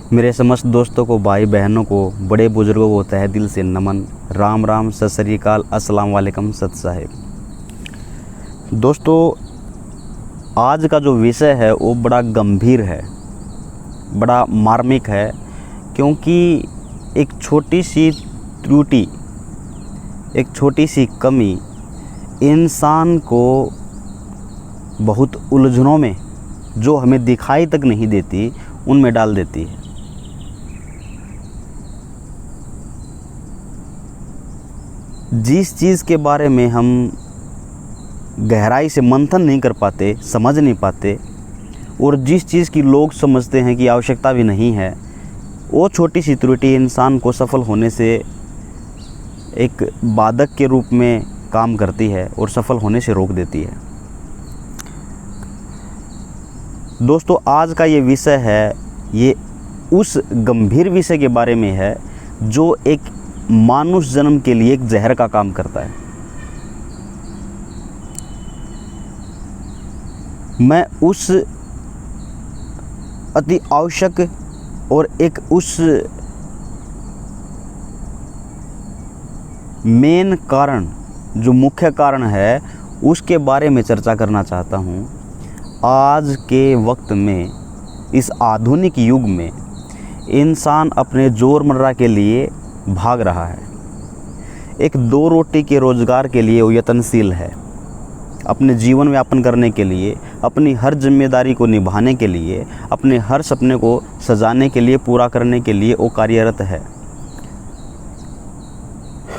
मेरे समस्त दोस्तों को, भाई बहनों को, बड़े बुजुर्गों को तहे दिल से नमन। राम राम, सत श्री अकाल, अस्सलाम वालेकुम, सत साहिब। दोस्तों, आज का जो विषय है वो बड़ा गंभीर है, बड़ा मार्मिक है, क्योंकि एक छोटी सी त्रुटि, एक छोटी सी कमी इंसान को बहुत उलझनों में, जो हमें दिखाई तक नहीं देती, उनमें डाल देती है। जिस चीज़ के बारे में हम गहराई से मंथन नहीं कर पाते, समझ नहीं पाते, और जिस चीज़ की लोग समझते हैं कि आवश्यकता भी नहीं है, वो छोटी सी त्रुटि इंसान को सफल होने से एक बाधक के रूप में काम करती है और सफल होने से रोक देती है। दोस्तों, आज का ये विषय है, ये उस गंभीर विषय के बारे में है जो एक मानुष जन्म के लिए एक जहर का काम करता है। मैं उस अति आवश्यक और एक उस मेन कारण, जो मुख्य कारण है, उसके बारे में चर्चा करना चाहता हूँ। आज के वक्त में, इस आधुनिक युग में, इंसान अपने रोज़मर्रा के लिए भाग रहा है। एक दो रोटी के रोज़गार के लिए वो यत्नशील है। अपने जीवन यापन करने के लिए, अपनी हर जिम्मेदारी को निभाने के लिए, अपने हर सपने को सजाने के लिए, पूरा करने के लिए वो कार्यरत है।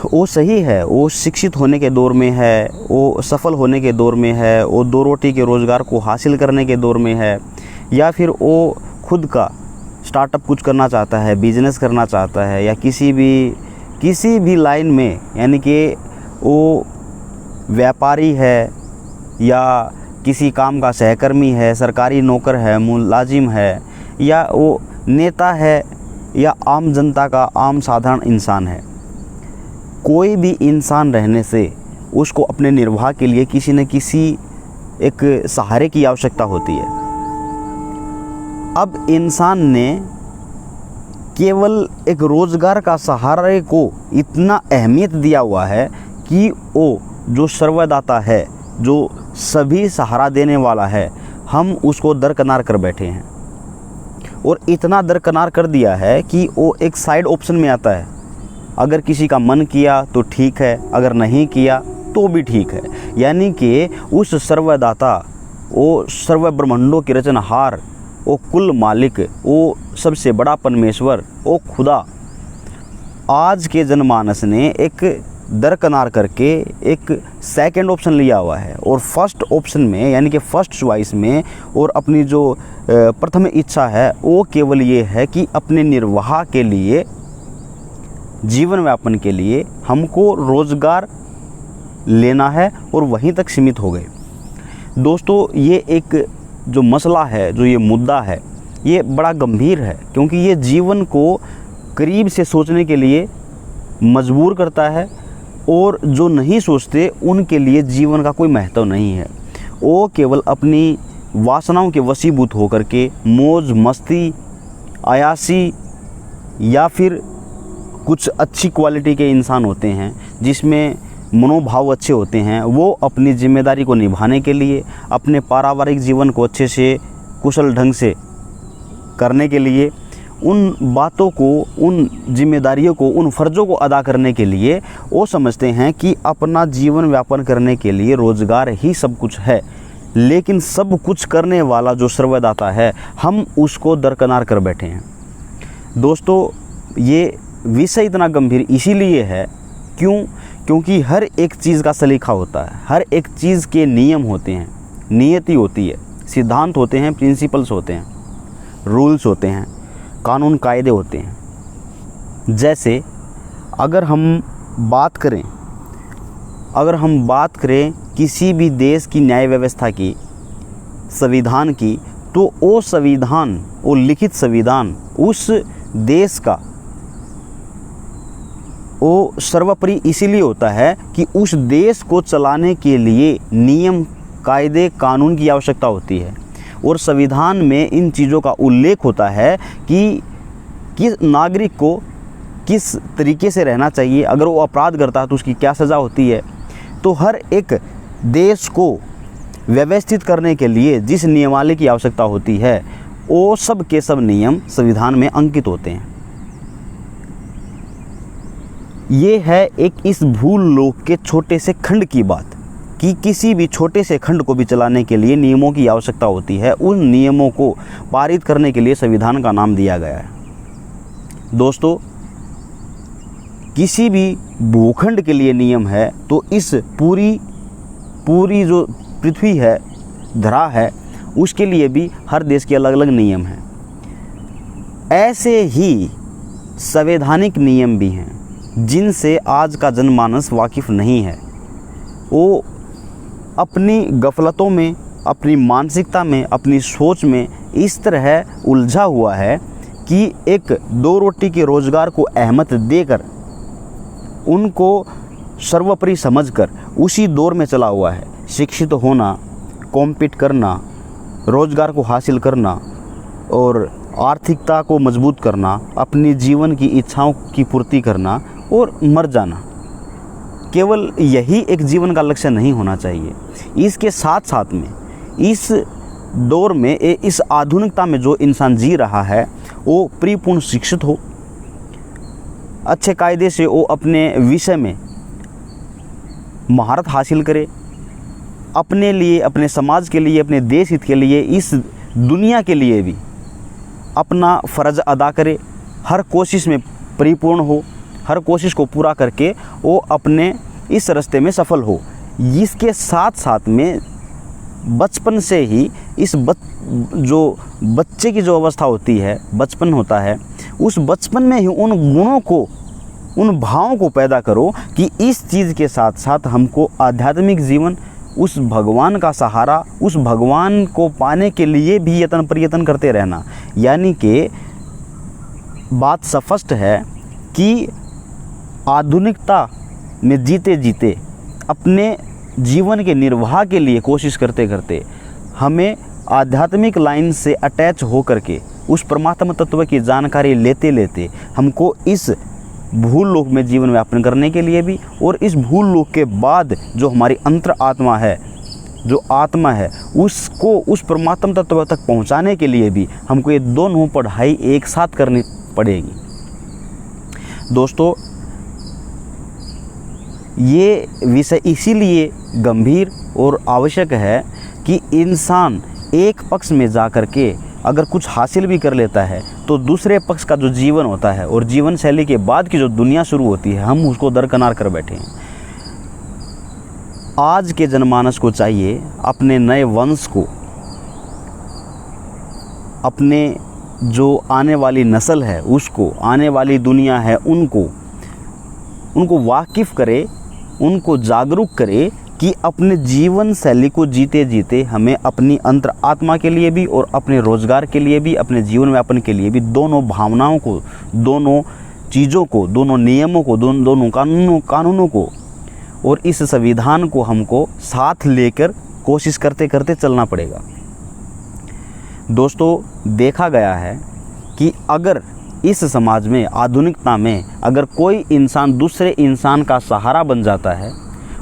वो सही है, वो शिक्षित होने के दौर में है, वो सफल होने के दौर में है, वो दो रोटी के रोज़गार को हासिल करने के दौर में है, या फिर वो खुद का स्टार्टअप कुछ करना चाहता है, बिजनेस करना चाहता है, या किसी भी लाइन में, यानी कि वो व्यापारी है या किसी काम का सहकर्मी है, सरकारी नौकर है, मुलाजिम है, या वो नेता है, या आम जनता का आम साधारण इंसान है। कोई भी इंसान रहने से उसको अपने निर्वाह के लिए किसी न किसी एक सहारे की आवश्यकता होती है। अब इंसान ने केवल एक रोज़गार का सहारे को इतना अहमियत दिया हुआ है कि वो जो सर्वदाता है, जो सभी सहारा देने वाला है, हम उसको दरकिनार कर बैठे हैं। और इतना दरकिनार कर दिया है कि वो एक साइड ऑप्शन में आता है। अगर किसी का मन किया तो ठीक है, अगर नहीं किया तो भी ठीक है। यानी कि उस सर्वदाता, वो सर्व ब्रह्मांडों के रचनहार, वो कुल मालिक, वो सबसे बड़ा परमेश्वर, वो खुदा, आज के जनमानस ने एक दरकिनार करके एक सेकंड ऑप्शन लिया हुआ है। और फर्स्ट ऑप्शन में, यानी कि फर्स्ट चॉइस में, और अपनी जो प्रथम इच्छा है, वो केवल ये है कि अपने निर्वाह के लिए, जीवन यापन के लिए हमको रोज़गार लेना है, और वहीं तक सीमित हो गए। दोस्तों, ये एक जो मसला है, जो ये मुद्दा है, ये बड़ा गंभीर है, क्योंकि ये जीवन को करीब से सोचने के लिए मजबूर करता है, और जो नहीं सोचते उनके लिए जीवन का कोई महत्व नहीं है। वो केवल अपनी वासनाओं के वशीभूत होकर के मौज मस्ती, अयासी, या फिर कुछ अच्छी क्वालिटी के इंसान होते हैं जिसमें मनोभाव अच्छे होते हैं, वो अपनी जिम्मेदारी को निभाने के लिए, अपने पारिवारिक जीवन को अच्छे से कुशल ढंग से करने के लिए, उन बातों को, उन जिम्मेदारियों को, उन फ़र्ज़ों को अदा करने के लिए वो समझते हैं कि अपना जीवन यापन करने के लिए रोज़गार ही सब कुछ है। लेकिन सब कुछ करने वाला जो सर्वदाता है, हम उसको दरकिनार कर बैठे हैं। दोस्तों, ये विषय इतना गंभीर इसीलिए है, क्योंकि हर एक चीज़ का सलीका होता है, हर एक चीज़ के नियम होते हैं, नियति होती है, सिद्धांत होते हैं, प्रिंसिपल्स होते हैं, रूल्स होते हैं, कानून कायदे होते हैं। जैसे अगर हम बात करें किसी भी देश की न्याय व्यवस्था की, संविधान की, तो वो संविधान, वो लिखित संविधान उस देश का वो सर्वोपरि इसीलिए होता है कि उस देश को चलाने के लिए नियम, कायदे, कानून की आवश्यकता होती है। और संविधान में इन चीज़ों का उल्लेख होता है कि कि नागरिक को किस तरीके से रहना चाहिए, अगर वो अपराध करता है तो उसकी क्या सज़ा होती है। तो हर एक देश को व्यवस्थित करने के लिए जिस नियमावली की आवश्यकता होती है वो सब के सब नियम संविधान में अंकित होते हैं। ये है एक इस भूलोक के छोटे से खंड की बात कि किसी भी छोटे से खंड को भी चलाने के लिए नियमों की आवश्यकता होती है। उन नियमों को पारित करने के लिए संविधान का नाम दिया गया है। दोस्तों, किसी भी भूखंड के लिए नियम है तो इस पूरी जो पृथ्वी है, धरा है, उसके लिए भी हर देश के अलग अलग नियम हैं। ऐसे ही संवैधानिक नियम भी हैं जिनसे आज का जनमानस वाकिफ़ नहीं है। वो अपनी गफलतों में, अपनी मानसिकता में, अपनी सोच में इस तरह उलझा हुआ है कि एक दो रोटी के रोज़गार को अहमियत देकर, उनको सर्वोपरि समझकर उसी दौर में चला हुआ है। शिक्षित होना, कॉम्पीट करना, रोज़गार को हासिल करना और आर्थिकता को मजबूत करना, अपनी जीवन की इच्छाओं की पूर्ति करना और मर जाना, केवल यही एक जीवन का लक्ष्य नहीं होना चाहिए। इसके साथ साथ में इस दौर में, इस आधुनिकता में जो इंसान जी रहा है वो परिपूर्ण शिक्षित हो, अच्छे कायदे से वो अपने विषय में महारत हासिल करे, अपने लिए, अपने समाज के लिए, अपने देश हित के लिए, इस दुनिया के लिए भी अपना फ़र्ज़ अदा करे, हर कोशिश में परिपूर्ण हो, हर कोशिश को पूरा करके वो अपने इस रास्ते में सफल हो। इसके साथ साथ में बचपन से ही जो बच्चे की जो अवस्था होती है, बचपन होता है, उस बचपन में ही उन गुणों को, उन भावों को पैदा करो कि इस चीज़ के साथ साथ हमको आध्यात्मिक जीवन, उस भगवान का सहारा, उस भगवान को पाने के लिए भी यत्न प्रयत्न करते रहना। यानी कि बात स्पष्ट है कि आधुनिकता में जीते जीते अपने जीवन के निर्वाह के लिए कोशिश करते करते हमें आध्यात्मिक लाइन से अटैच होकर के उस परमात्मा तत्व की जानकारी लेते लेते हमको इस भूल लोक में जीवन यापन करने के लिए भी, और इस भूल लोक के बाद जो हमारी अंतर आत्मा है, जो आत्मा है, उसको उस परमात्मा तत्व तक पहुंचाने के लिए भी हमको ये दोनों पढ़ाई एक साथ करनी पड़ेगी। दोस्तों, ये विषय इसीलिए गंभीर और आवश्यक है कि इंसान एक पक्ष में जा कर के अगर कुछ हासिल भी कर लेता है तो दूसरे पक्ष का जो जीवन होता है और जीवन शैली के बाद की जो दुनिया शुरू होती है, हम उसको दरकिनार कर बैठे हैं। आज के जनमानस को चाहिए अपने नए वंश को, अपने जो आने वाली नस्ल है उसको, आने वाली दुनिया है उनको वाकिफ़ करे, उनको जागरूक करे कि अपने जीवन शैली को जीते जीते हमें अपनी अंतर आत्मा के लिए भी और अपने रोज़गार के लिए भी, अपने जीवन यापन के लिए भी दोनों भावनाओं को, दोनों चीज़ों को, दोनों नियमों को, दोनों कानूनों को और इस संविधान को हमको साथ लेकर कोशिश करते करते चलना पड़ेगा। दोस्तों, देखा गया है कि अगर इस समाज में, आधुनिकता में, अगर कोई इंसान दूसरे इंसान का सहारा बन जाता है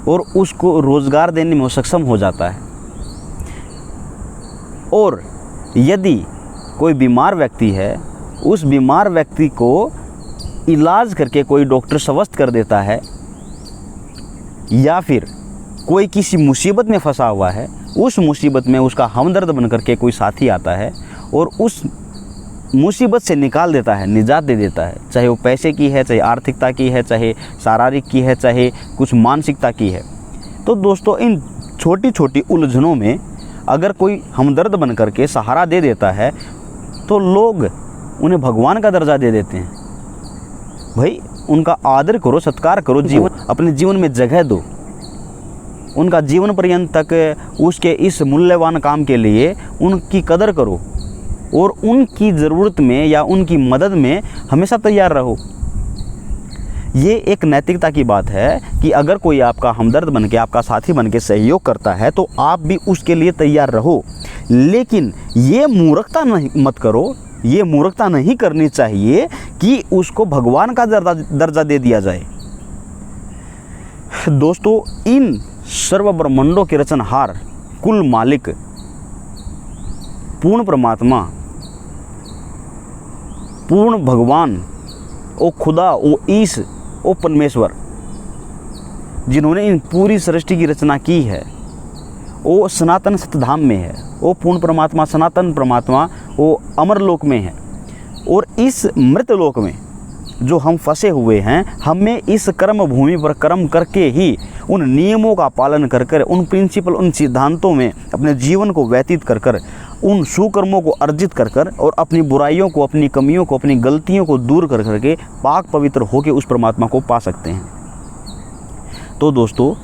और उसको रोज़गार देने में सक्षम हो जाता है, और यदि कोई बीमार व्यक्ति है, उस बीमार व्यक्ति को इलाज करके कोई डॉक्टर स्वस्थ कर देता है, या फिर कोई किसी मुसीबत में फंसा हुआ है, उस मुसीबत में उसका हमदर्द बन करके कोई साथी आता है और उस मुसीबत से निकाल देता है, निजात दे देता है, चाहे वो पैसे की है, चाहे आर्थिकता की है, चाहे शारीरिक की है, चाहे कुछ मानसिकता की है। तो दोस्तों, इन छोटी छोटी उलझनों में अगर कोई हमदर्द बन करके सहारा दे देता है तो लोग उन्हें भगवान का दर्जा दे देते हैं। भाई, उनका आदर करो, सत्कार करो, अपने जीवन में जगह दो, उनका जीवन पर्यंत तक उसके इस मूल्यवान काम के लिए उनकी कदर करो और उनकी ज़रूरत में या उनकी मदद में हमेशा तैयार रहो। ये एक नैतिकता की बात है कि अगर कोई आपका हमदर्द बन के, आपका साथी बन के सहयोग करता है तो आप भी उसके लिए तैयार रहो। लेकिन ये मूर्खता नहीं मत करो ये मूर्खता नहीं करनी चाहिए कि उसको भगवान का दर्जा दे दिया जाए। दोस्तों, इन सर्व ब्रह्मांडों के रचनहार, कुल मालिक, पूर्ण परमात्मा, पूर्ण भगवान, ओ खुदा, ओ ईश, ओ परमेश्वर, जिन्होंने इन पूरी सृष्टि की रचना की है, वो सनातन सतधाम में है। वो पूर्ण परमात्मा, सनातन परमात्मा, वो अमर लोक में है। और इस मृत लोक में जो हम फंसे हुए हैं, हमें इस कर्म भूमि पर कर्म करके ही, उन नियमों का पालन कर कर, उन प्रिंसिपल, उन सिद्धांतों में अपने जीवन को व्यतीत कर कर, उन सुकर्मों को अर्जित कर कर, और अपनी बुराइयों को, अपनी कमियों को, अपनी गलतियों को दूर कर करके पाक पवित्र होकर उस परमात्मा को पा सकते हैं। तो दोस्तों,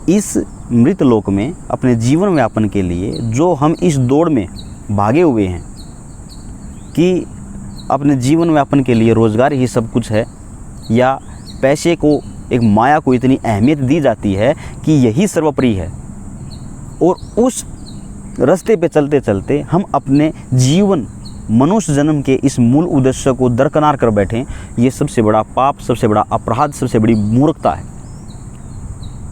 इस मृत लोक में अपने जीवन व्यापन के लिए जो हम इस दौड़ में भागे हुए हैं कि अपने जीवन व्यापन के लिए रोज़गार ही सब कुछ है, या पैसे को, एक माया को इतनी अहमियत दी जाती है कि यही सर्वोपरि है, और उस रास्ते पे चलते चलते हम अपने जीवन, मनुष्य जन्म के इस मूल उद्देश्य को दरकिनार कर बैठें, ये सबसे बड़ा पाप, सबसे बड़ा अपराध, सबसे बड़ी मूर्खता है।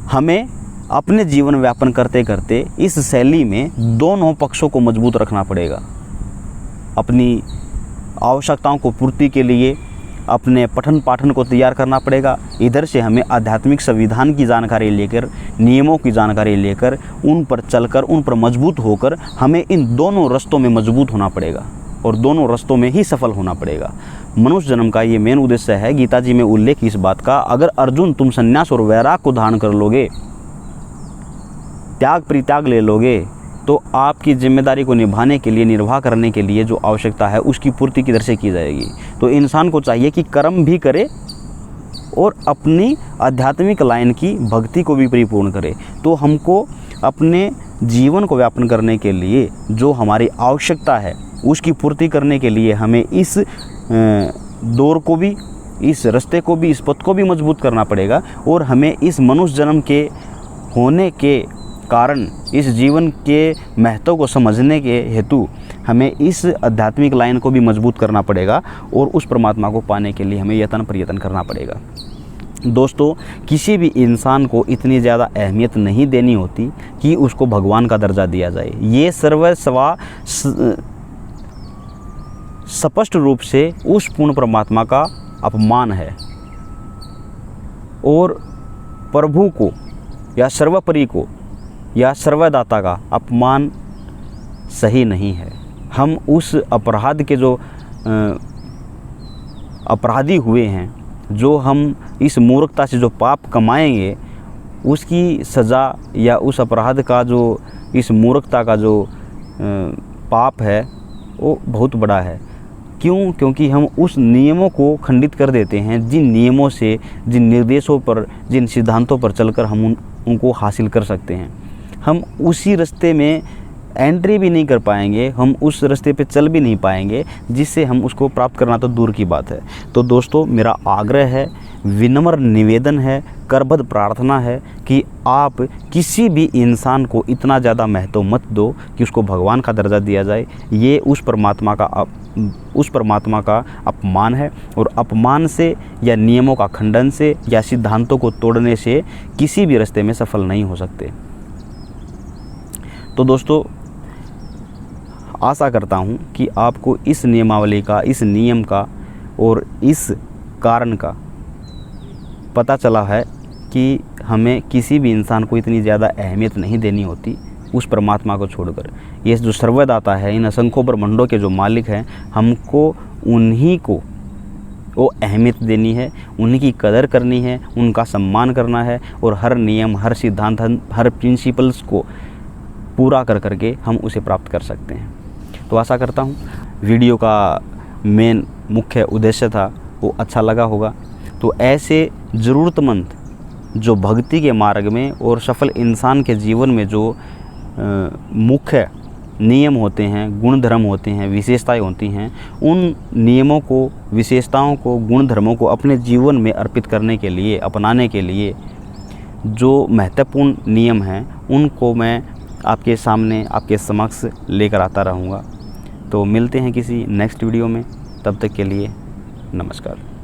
हमें अपने जीवन व्यापन करते करते इस शैली में दोनों पक्षों को मजबूत रखना पड़ेगा। अपनी आवश्यकताओं को पूर्ति के लिए अपने पठन पाठन को तैयार करना पड़ेगा। इधर से हमें आध्यात्मिक संविधान की जानकारी लेकर, नियमों की जानकारी लेकर, उन पर चलकर, उन पर मजबूत होकर हमें इन दोनों रास्तों में मजबूत होना पड़ेगा, और दोनों रास्तों में ही सफल होना पड़ेगा। मनुष्य जन्म का ये मेन उद्देश्य है। गीता जी में उल्लेख इस बात का, अगर अर्जुन तुम संन्यास और वैराग को धारण कर लोगे, त्याग परित्याग ले लोगे, तो आपकी जिम्मेदारी को निभाने के लिए, निर्वाह करने के लिए जो आवश्यकता है उसकी पूर्ति किधर से की जाएगी। तो इंसान को चाहिए कि कर्म भी करे और अपनी आध्यात्मिक लाइन की भक्ति को भी परिपूर्ण करे। तो हमको अपने जीवन को व्यापन करने के लिए जो हमारी आवश्यकता है उसकी पूर्ति करने के लिए हमें इस दौर को भी, इस रास्ते को भी, इस पथ को भी मजबूत करना पड़ेगा। और हमें इस मनुष्य जन्म के होने के कारण, इस जीवन के महत्व को समझने के हेतु हमें इस आध्यात्मिक लाइन को भी मजबूत करना पड़ेगा, और उस परमात्मा को पाने के लिए हमें यत्न प्रयत्न करना पड़ेगा। दोस्तों, किसी भी इंसान को इतनी ज़्यादा अहमियत नहीं देनी होती कि उसको भगवान का दर्जा दिया जाए। ये सर्वस्वा स्पष्ट रूप से उस पूर्ण परमात्मा का अपमान है, और प्रभु को या सर्वोपरि को या सर्वदाता का अपमान सही नहीं है। हम उस अपराध के जो अपराधी हुए हैं, जो हम इस मूर्खता से जो पाप कमाएंगे, उसकी सज़ा या उस अपराध का जो, इस मूर्खता का जो पाप है वो बहुत बड़ा है। क्यों? क्योंकि हम उस नियमों को खंडित कर देते हैं, जिन नियमों से, जिन निर्देशों पर, जिन सिद्धांतों पर चलकर हम उनको हासिल कर सकते हैं। हम उसी रास्ते में एंट्री भी नहीं कर पाएंगे, हम उस रास्ते पे चल भी नहीं पाएंगे, जिससे हम उसको प्राप्त करना तो दूर की बात है। तो दोस्तों, मेरा आग्रह है, विनम्र निवेदन है, करबद्ध प्रार्थना है कि आप किसी भी इंसान को इतना ज़्यादा महत्व मत दो कि उसको भगवान का दर्जा दिया जाए। ये उस परमात्मा का अपमान है, और अपमान से या नियमों का खंडन से या सिद्धांतों को तोड़ने से किसी भी रास्ते में सफल नहीं हो सकते। तो दोस्तों, आशा करता हूँ कि आपको इस नियमावली का, इस नियम का और इस कारण का पता चला है कि हमें किसी भी इंसान को इतनी ज़्यादा अहमियत नहीं देनी होती उस परमात्मा को छोड़कर। ये जो सर्वदाता है, इन असंख्यों ब्रह्मांडों के जो मालिक हैं, हमको उन्हीं को वो अहमियत देनी है, उन्हीं की कदर करनी है, उनका सम्मान करना है, और हर नियम, हर सिद्धांत, हर प्रिंसिपल्स को पूरा कर करके हम उसे प्राप्त कर सकते हैं। तो आशा करता हूँ वीडियो का मेन मुख्य उद्देश्य था वो अच्छा लगा होगा। तो ऐसे ज़रूरतमंद जो भक्ति के मार्ग में और सफल इंसान के जीवन में जो मुख्य नियम होते हैं, गुण धर्म होते हैं, विशेषताएं होती हैं, उन नियमों को, विशेषताओं को, गुण धर्मों को अपने जीवन में अर्पित करने के लिए, अपनाने के लिए जो महत्वपूर्ण नियम हैं, उनको मैं आपके सामने, आपके समक्ष लेकर आता रहूँगा। तो मिलते हैं किसी नेक्स्ट वीडियो में, तब तक के लिए नमस्कार।